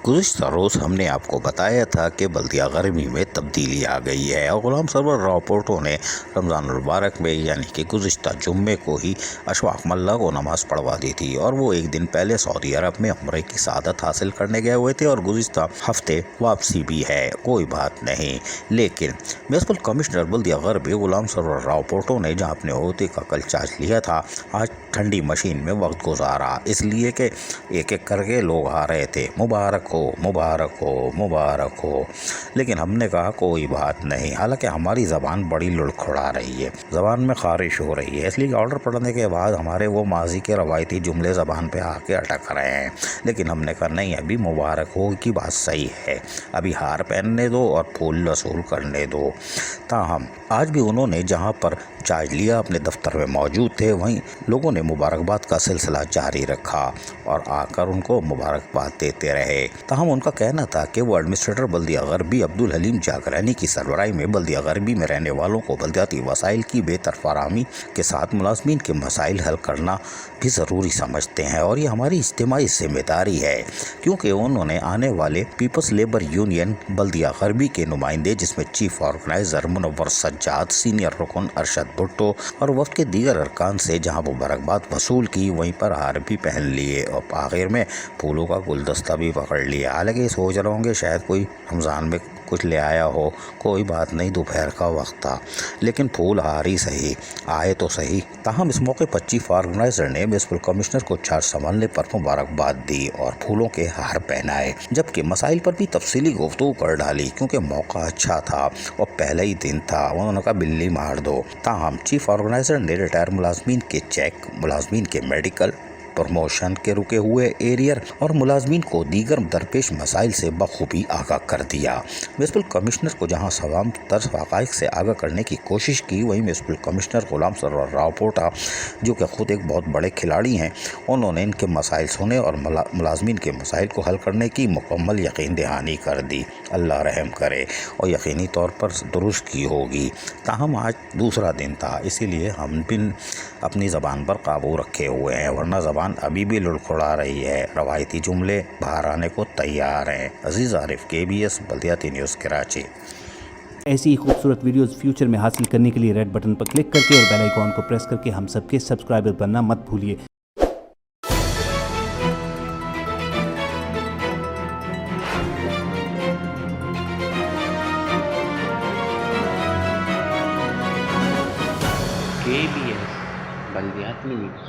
گزشتہ روز ہم نے آپ کو بتایا تھا کہ بلدیہ گرمی میں تبدیلی آ گئی ہے اور غلام سرور راؤ نے رمضان المبارک میں یعنی کہ گزشتہ جمعے کو ہی اشفاق ملا کو نماز پڑھوا دی تھی اور وہ ایک دن پہلے سعودی عرب میں عمرے کی سعادت حاصل کرنے گئے ہوئے تھے اور گزشتہ ہفتے واپسی بھی ہے، کوئی بات نہیں۔ لیکن میونسپل کمشنر بلدیہ غربی غلام سرور راؤ نے جہاں اپنے عہدے کا کل چارج لیا تھا، آج ٹھنڈی مشین میں وقت گزارا، اس لیے کہ ایک ایک کر کے لوگ آ رہے تھے، مبارک ہو مبارک ہو مبارک ہو۔ لیکن ہم نے کہا کوئی بات نہیں، حالانکہ ہماری زبان بڑی لڑکھڑا رہی ہے، زبان میں خارش ہو رہی ہے، اس لیے آرڈر پڑھنے کے بعد ہمارے وہ ماضی کے روایتی جملے زبان پہ آ کے اٹک رہے ہیں۔ لیکن ہم نے کہا نہیں، ابھی مبارک ہو کی بات صحیح ہے، ابھی ہار پہننے دو اور پھول رسول کرنے دو۔ تاہم آج بھی انہوں نے جہاں پر چارج لیا اپنے دفتر میں موجود تھے، وہیں لوگوں نے مبارکباد کا سلسلہ جاری رکھا اور آ کر ان کو مبارکباد دیتے رہے۔ تاہم ان کا کہنا تھا کہ وہ ایڈمنسٹریٹر بلدیہ غربی عبدالحلیم جاگرانی کی سربراہی میں بلدیہ غربی میں رہنے والوں کو بلدیاتی وسائل کی بہتر فراہمی کے ساتھ ملازمین کے مسائل حل کرنا بھی ضروری سمجھتے ہیں اور یہ ہماری اجتماعی ذمہ داری ہے، کیونکہ انہوں نے آنے والے پیپلز لیبر یونین بلدیہ غربی کے نمائندے جس میں چیف آرگنائزر منور سجاد، سینئر رکن ارشد بھٹو اور وفد کے دیگر ارکان سے جہاں مبارکباد وصول کی، وہیں پر ہار بھی پہن لیے اور آخر میں پھولوں کا گلدستہ بھی پکڑ لیا۔ حالانکہ سوچ رہا ہوں کہ شاید کوئی رمضان میں کچھ لے آیا ہو، کوئی بات نہیں، دوپہر کا وقت تھا، لیکن پھول ہار ہی صحیح آئے تو صحیح۔ تاہم اس موقع پر چیف آرگنائزر نے میونسپل کمشنر کو چارج سنبھالنے پر مبارکباد دی اور پھولوں کے ہار پہنائے، جبکہ مسائل پر بھی تفصیلی گفتگو کر ڈالی کیونکہ موقع اچھا تھا اور پہلا ہی دن تھا، انہوں نے کہا بلی مار دو۔ تاہم چیف آرگنائزر نے ریٹائر ملازمین کے چیک، ملازمین کے میڈیکل، پروموشن کے رکے ہوئے ایریئر اور ملازمین کو دیگر درپیش مسائل سے بخوبی آگاہ کر دیا۔ میونسپل کمشنر کو جہاں تمام طرز حقائق سے آگاہ کرنے کی کوشش کی، وہیں میونسپل کمشنر غلام سرور راؤ جو کہ خود ایک بہت بڑے کھلاڑی ہیں، انہوں نے ان کے مسائل سنے اور ملازمین کے مسائل کو حل کرنے کی مکمل یقین دہانی کر دی۔ اللہ رحم کرے اور یقینی طور پر درست کی ہوگی۔ تاہم آج دوسرا دن تھا، اسی لیے ہم بھی اپنی زبان پر قابو رکھے ہوئے ہیں، ورنہ زبان ابھی بھی لڑکھڑا رہی ہے، روایتی جملے باہر آنے کو تیار ہیں۔ عزیز عارف، KBS بلدیاتی نیوز کراچی۔ ایسی ہی خوبصورت ویڈیوز فیوچر میں حاصل کرنے کے لیے ریڈ بٹن پر کلک کر کے اور بیل آئیکن کو پریس کر کے ہم سب کے سبسکرائبر بننا مت بھولیے۔ KBS بلدیاتی نیوز